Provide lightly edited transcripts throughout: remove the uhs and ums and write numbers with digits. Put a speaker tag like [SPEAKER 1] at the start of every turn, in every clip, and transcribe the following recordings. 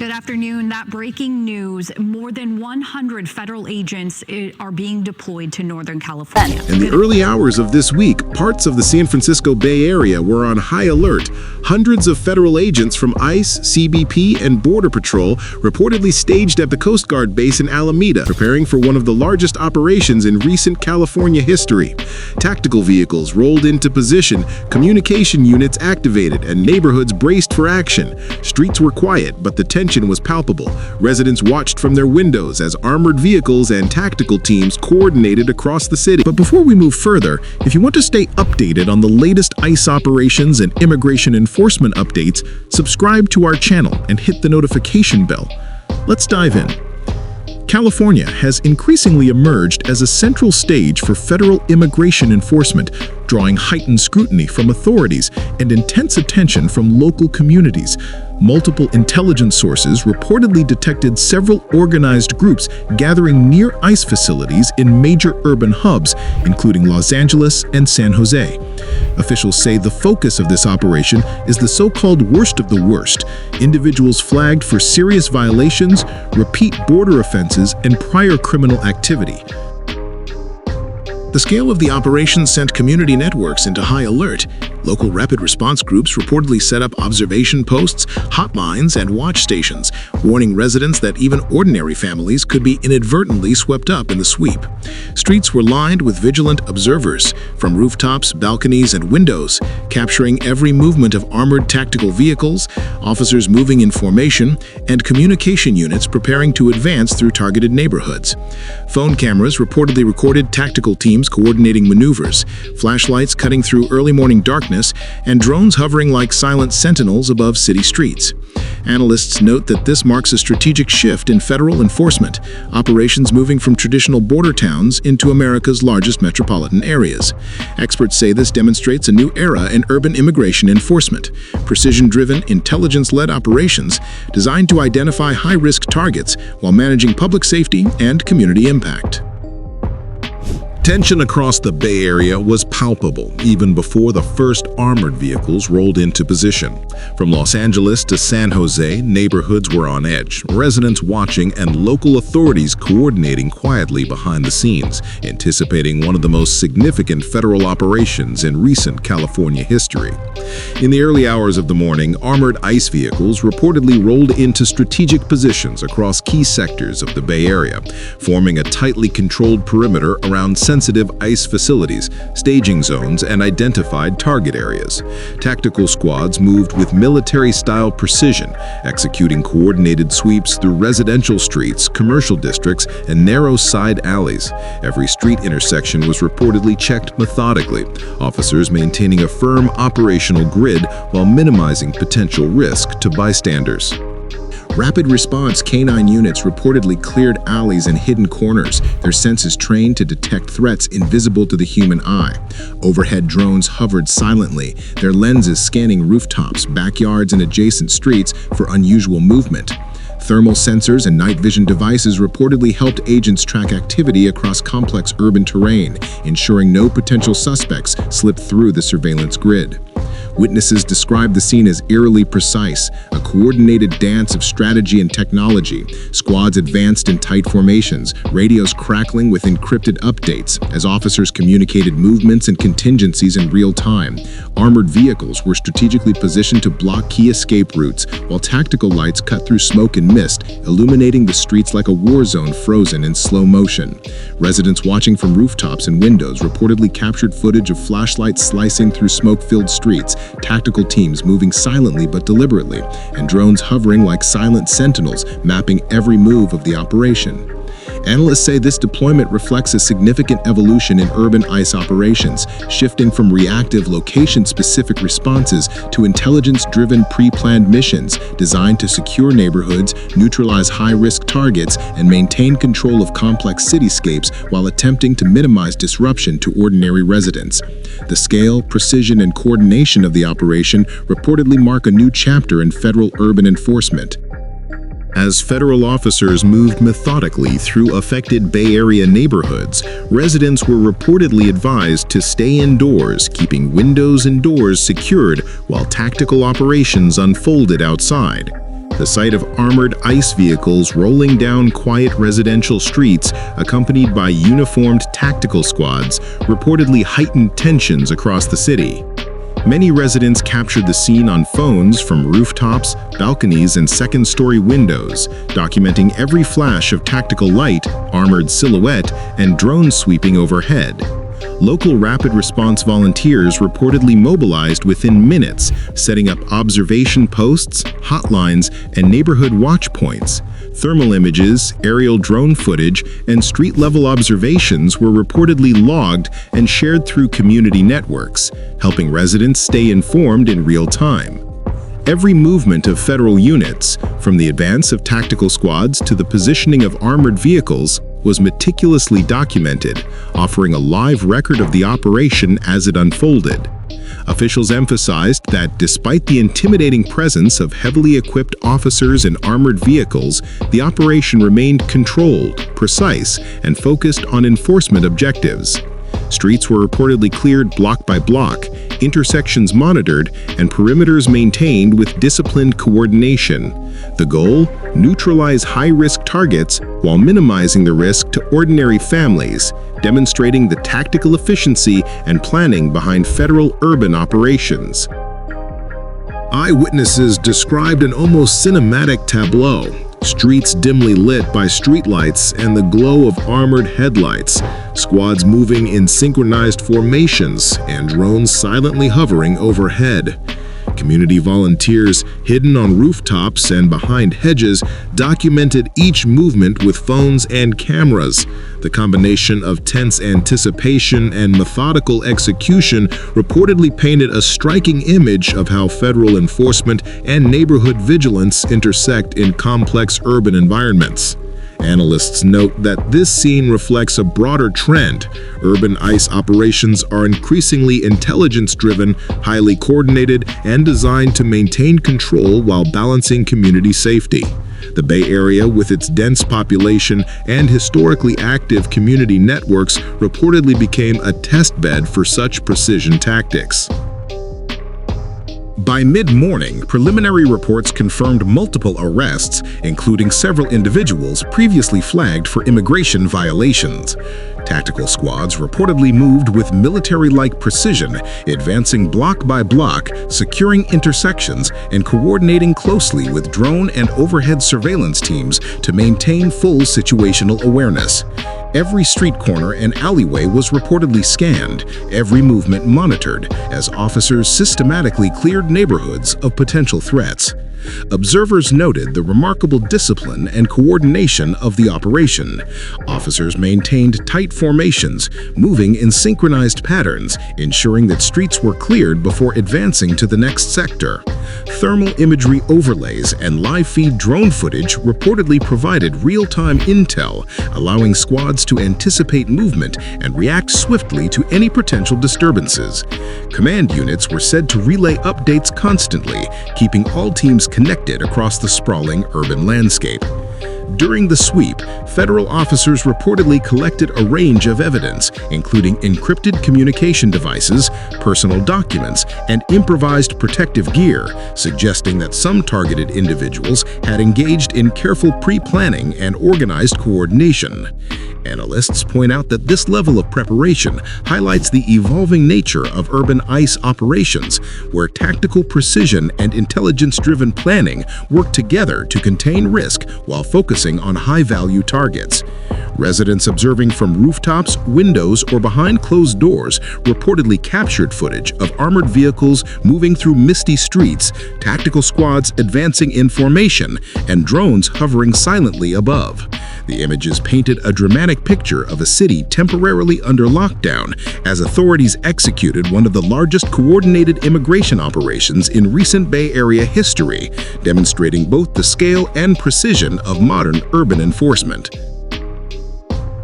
[SPEAKER 1] Good afternoon. That breaking news, more than 100 federal agents are being deployed to Northern California.
[SPEAKER 2] In the early hours of this week, parts of the San Francisco Bay Area were on high alert. Hundreds of federal agents from ICE, CBP, and Border Patrol reportedly staged at the Coast Guard base in Alameda, preparing for one of the largest operations in recent California history. Tactical vehicles rolled into position, communication units activated, and neighborhoods braced for action. Streets were quiet, but the tension was palpable. Residents watched from their windows as armored vehicles and tactical teams coordinated across the city. But before we move further, if you want to stay updated on the latest ICE operations and immigration enforcement updates, subscribe to our channel and hit the notification bell. Let's dive in. California has increasingly emerged as a central stage for federal immigration enforcement, drawing heightened scrutiny from authorities and intense attention from local communities. Multiple intelligence sources reportedly detected several organized groups gathering near ICE facilities in major urban hubs, including Los Angeles and San Jose. Officials say the focus of this operation is the so-called worst of the worst, individuals flagged for serious violations, repeat border offenses, and prior criminal activity. The scale of the operation sent community networks into high alert. Local rapid response groups reportedly set up observation posts, hotlines, and watch stations, warning residents that even ordinary families could be inadvertently swept up in the sweep. Streets were lined with vigilant observers, from rooftops, balconies, and windows, capturing every movement of armored tactical vehicles, officers moving in formation, and communication units preparing to advance through targeted neighborhoods. Phone cameras reportedly recorded tactical teams coordinating maneuvers, flashlights cutting through early morning darkness, and drones hovering like silent sentinels above city streets. Analysts note that this marks a strategic shift in federal enforcement, operations moving from traditional border towns into America's largest metropolitan areas. Experts say this demonstrates a new era in urban immigration enforcement, precision-driven, intelligence-led operations designed to identify high-risk targets while managing public safety and community impact. Tension across the Bay Area was palpable even before the first armored vehicles rolled into position. From Los Angeles to San Jose, neighborhoods were on edge, residents watching and local authorities coordinating quietly behind the scenes, anticipating one of the most significant federal operations in recent California history. In the early hours of the morning, armored ICE vehicles reportedly rolled into strategic positions across key sectors of the Bay Area, forming a tightly controlled perimeter around sensitive ICE facilities, staging zones, and identified target areas. Tactical squads moved with military-style precision, executing coordinated sweeps through residential streets, commercial districts, and narrow side alleys. Every street intersection was reportedly checked methodically, officers maintaining a firm operational grid while minimizing potential risk to bystanders. Rapid response canine units reportedly cleared alleys and hidden corners, their senses trained to detect threats invisible to the human eye. Overhead drones hovered silently, their lenses scanning rooftops, backyards, and adjacent streets for unusual movement. Thermal sensors and night vision devices reportedly helped agents track activity across complex urban terrain, ensuring no potential suspects slipped through the surveillance grid. Witnesses described the scene as eerily precise, a coordinated dance of strategy and technology. Squads advanced in tight formations, radios crackling with encrypted updates as officers communicated movements and contingencies in real time. Armored vehicles were strategically positioned to block key escape routes, while tactical lights cut through smoke and mist, illuminating the streets like a war zone frozen in slow motion. Residents watching from rooftops and windows reportedly captured footage of flashlights slicing through smoke-filled streets, tactical teams moving silently but deliberately, and drones hovering like silent sentinels, mapping every move of the operation. Analysts say this deployment reflects a significant evolution in urban ICE operations, shifting from reactive, location-specific responses to intelligence-driven, pre-planned missions designed to secure neighborhoods, neutralize high-risk targets, and maintain control of complex cityscapes while attempting to minimize disruption to ordinary residents. The scale, precision, and coordination of the operation reportedly mark a new chapter in federal urban enforcement. As federal officers moved methodically through affected Bay Area neighborhoods, residents were reportedly advised to stay indoors, keeping windows and doors secured while tactical operations unfolded outside. the sight of armored ICE vehicles rolling down quiet residential streets accompanied by uniformed tactical squads reportedly heightened tensions across the city. Many residents captured the scene on phones from rooftops, balconies, and second-story windows, documenting every flash of tactical light, armored silhouette, and drones sweeping overhead. Local rapid response volunteers reportedly mobilized within minutes, setting up observation posts, hotlines, and neighborhood watch points. Thermal images, aerial drone footage, and street-level observations were reportedly logged and shared through community networks, helping residents stay informed in real time. Every movement of federal units, from the advance of tactical squads to the positioning of armored vehicles, was meticulously documented, offering a live record of the operation as it unfolded. Officials emphasized that despite the intimidating presence of heavily equipped officers and armored vehicles, the operation remained controlled, precise, and focused on enforcement objectives. Streets were reportedly cleared block by block, intersections monitored, and perimeters maintained with disciplined coordination. The goal? Neutralize high-risk targets while minimizing the risk to ordinary families, demonstrating the tactical efficiency and planning behind federal urban operations. Eyewitnesses described an almost cinematic tableau. Streets dimly lit by streetlights and the glow of armored headlights, squads moving in synchronized formations, and drones silently hovering overhead. Community volunteers, hidden on rooftops and behind hedges, documented each movement with phones and cameras. The combination of tense anticipation and methodical execution reportedly painted a striking image of how federal enforcement and neighborhood vigilance intersect in complex urban environments. Analysts note that this scene reflects a broader trend. Urban ICE operations are increasingly intelligence-driven, highly coordinated, and designed to maintain control while balancing community safety. The Bay Area, with its dense population and historically active community networks, reportedly became a testbed for such precision tactics. By mid-morning, preliminary reports confirmed multiple arrests, including several individuals previously flagged for immigration violations. Tactical squads reportedly moved with military-like precision, advancing block by block, securing intersections, and coordinating closely with drone and overhead surveillance teams to maintain full situational awareness. Every street corner and alleyway was reportedly scanned, every movement monitored, as officers systematically cleared neighborhoods of potential threats. Observers noted the remarkable discipline and coordination of the operation. Officers maintained tight formations, moving in synchronized patterns, ensuring that streets were cleared before advancing to the next sector. Thermal imagery overlays and live-feed drone footage reportedly provided real-time intel, allowing squads to anticipate movement and react swiftly to any potential disturbances. Command units were said to relay updates constantly, keeping all teams connected across the sprawling urban landscape. During the sweep, federal officers reportedly collected a range of evidence, including encrypted communication devices, personal documents, and improvised protective gear, suggesting that some targeted individuals had engaged in careful pre-planning and organized coordination. Analysts point out that this level of preparation highlights the evolving nature of urban ICE operations, where tactical precision and intelligence-driven planning work together to contain risk while focusing on high-value targets. Residents observing from rooftops, windows, or behind closed doors reportedly captured footage of armored vehicles moving through misty streets, tactical squads advancing in formation, and drones hovering silently above. The images painted a dramatic picture of a city temporarily under lockdown as authorities executed one of the largest coordinated immigration operations in recent Bay Area history, demonstrating both the scale and precision of modern urban enforcement.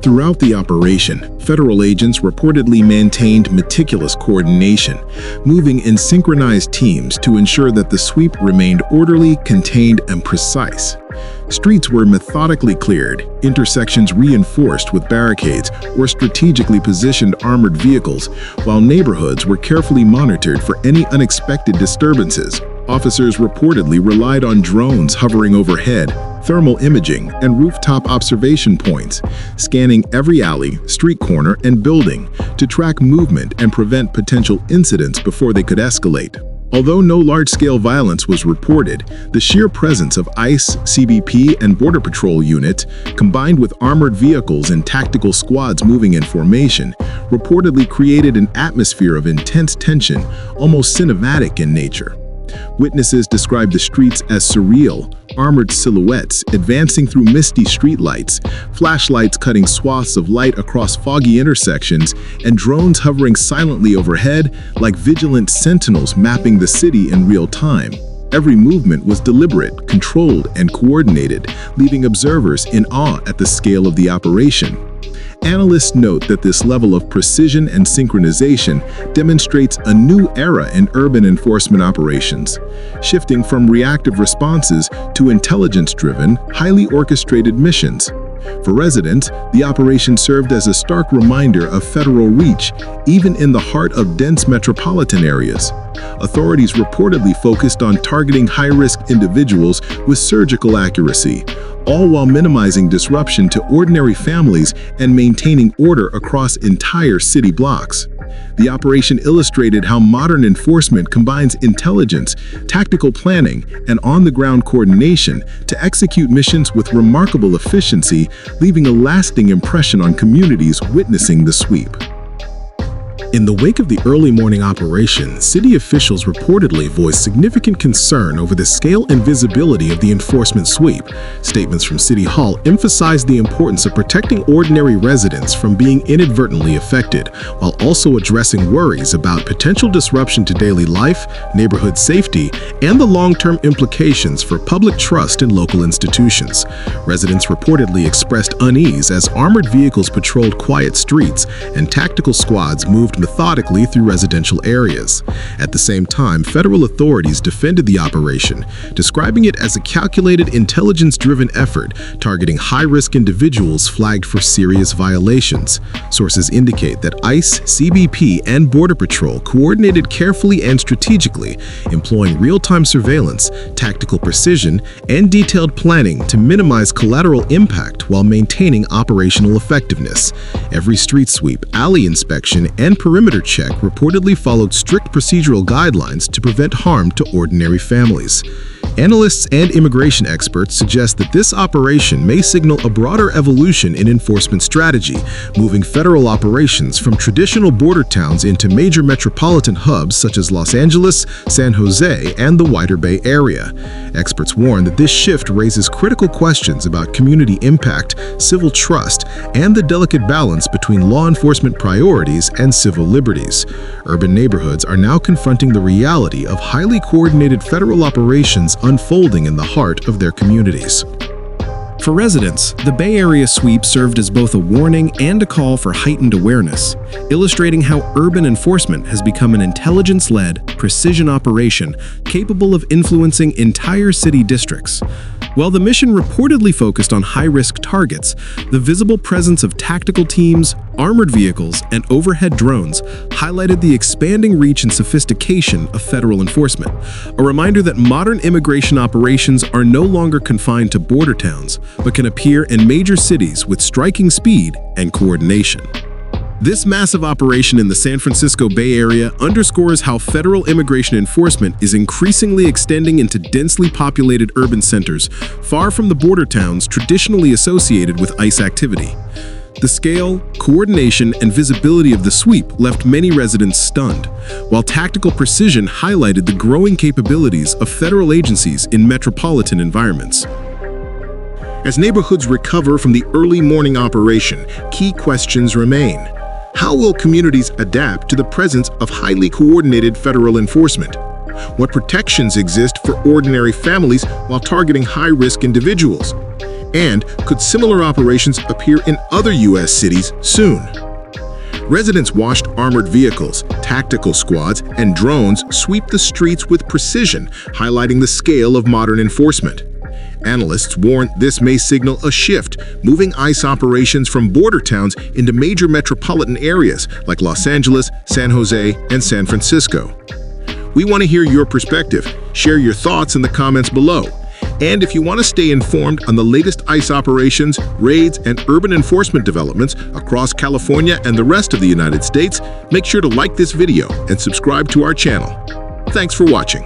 [SPEAKER 2] Throughout the operation, federal agents reportedly maintained meticulous coordination, moving in synchronized teams to ensure that the sweep remained orderly, contained, and precise. Streets were methodically cleared, intersections reinforced with barricades or strategically positioned armored vehicles, while neighborhoods were carefully monitored for any unexpected disturbances. Officers reportedly relied on drones hovering overhead, thermal imaging, and rooftop observation points, scanning every alley, street corner, and building to track movement and prevent potential incidents before they could escalate. Although no large-scale violence was reported, the sheer presence of ICE, CBP, and Border Patrol units, combined with armored vehicles and tactical squads moving in formation, reportedly created an atmosphere of intense tension, almost cinematic in nature. Witnesses described the streets as surreal, armored silhouettes advancing through misty streetlights, flashlights cutting swaths of light across foggy intersections, and drones hovering silently overhead like vigilant sentinels mapping the city in real time. Every movement was deliberate, controlled, and coordinated, leaving observers in awe at the scale of the operation. Analysts note that this level of precision and synchronization demonstrates a new era in urban enforcement operations, shifting from reactive responses to intelligence-driven, highly orchestrated missions. For residents, the operation served as a stark reminder of federal reach, even in the heart of dense metropolitan areas. Authorities reportedly focused on targeting high-risk individuals with surgical accuracy, all while minimizing disruption to ordinary families and maintaining order across entire city blocks. The operation illustrated how modern enforcement combines intelligence, tactical planning, and on-the-ground coordination to execute missions with remarkable efficiency, leaving a lasting impression on communities witnessing the sweep. In the wake of the early morning operation, city officials reportedly voiced significant concern over the scale and visibility of the enforcement sweep. Statements from City Hall emphasized the importance of protecting ordinary residents from being inadvertently affected, while also addressing worries about potential disruption to daily life, neighborhood safety, and the long-term implications for public trust in local institutions. Residents reportedly expressed unease as armored vehicles patrolled quiet streets and tactical squads moved methodically through residential areas. At the same time, federal authorities defended the operation, describing it as a calculated, intelligence-driven effort targeting high-risk individuals flagged for serious violations. Sources indicate that ICE, CBP, and Border Patrol coordinated carefully and strategically, employing real-time surveillance, tactical precision, and detailed planning to minimize collateral impact while maintaining operational effectiveness. Every street sweep, alley inspection, and perimeter check reportedly followed strict procedural guidelines to prevent harm to ordinary families. Analysts and immigration experts suggest that this operation may signal a broader evolution in enforcement strategy, moving federal operations from traditional border towns into major metropolitan hubs such as Los Angeles, San Jose, and the wider Bay Area. Experts warn that this shift raises critical questions about community impact, civil trust, and the delicate balance between law enforcement priorities and civil liberties. Urban neighborhoods are now confronting the reality of highly coordinated federal operations unfolding in the heart of their communities. For residents, the Bay Area sweep served as both a warning and a call for heightened awareness, illustrating how urban enforcement has become an intelligence-led, precision operation capable of influencing entire city districts. While the mission reportedly focused on high-risk targets, the visible presence of tactical teams, armored vehicles, and overhead drones highlighted the expanding reach and sophistication of federal enforcement, a reminder that modern immigration operations are no longer confined to border towns, but can appear in major cities with striking speed and coordination. This massive operation in the San Francisco Bay Area underscores how federal immigration enforcement is increasingly extending into densely populated urban centers, far from the border towns traditionally associated with ICE activity. The scale, coordination, and visibility of the sweep left many residents stunned, while tactical precision highlighted the growing capabilities of federal agencies in metropolitan environments. As neighborhoods recover from the early morning operation, key questions remain. How will communities adapt to the presence of highly coordinated federal enforcement? What protections exist for ordinary families while targeting high-risk individuals? And could similar operations appear in other U.S. cities soon? Residents watched armored vehicles, tactical squads, and drones sweep the streets with precision, highlighting the scale of modern enforcement. Analysts warn this may signal a shift, moving ICE operations from border towns into major metropolitan areas like Los Angeles, San Jose, and San Francisco. We want to hear your perspective. Share your thoughts in the comments below. And if you want to stay informed on the latest ICE operations, raids, and urban enforcement developments across California and the rest of the United States, make sure to like this video and subscribe to our channel. Thanks for watching.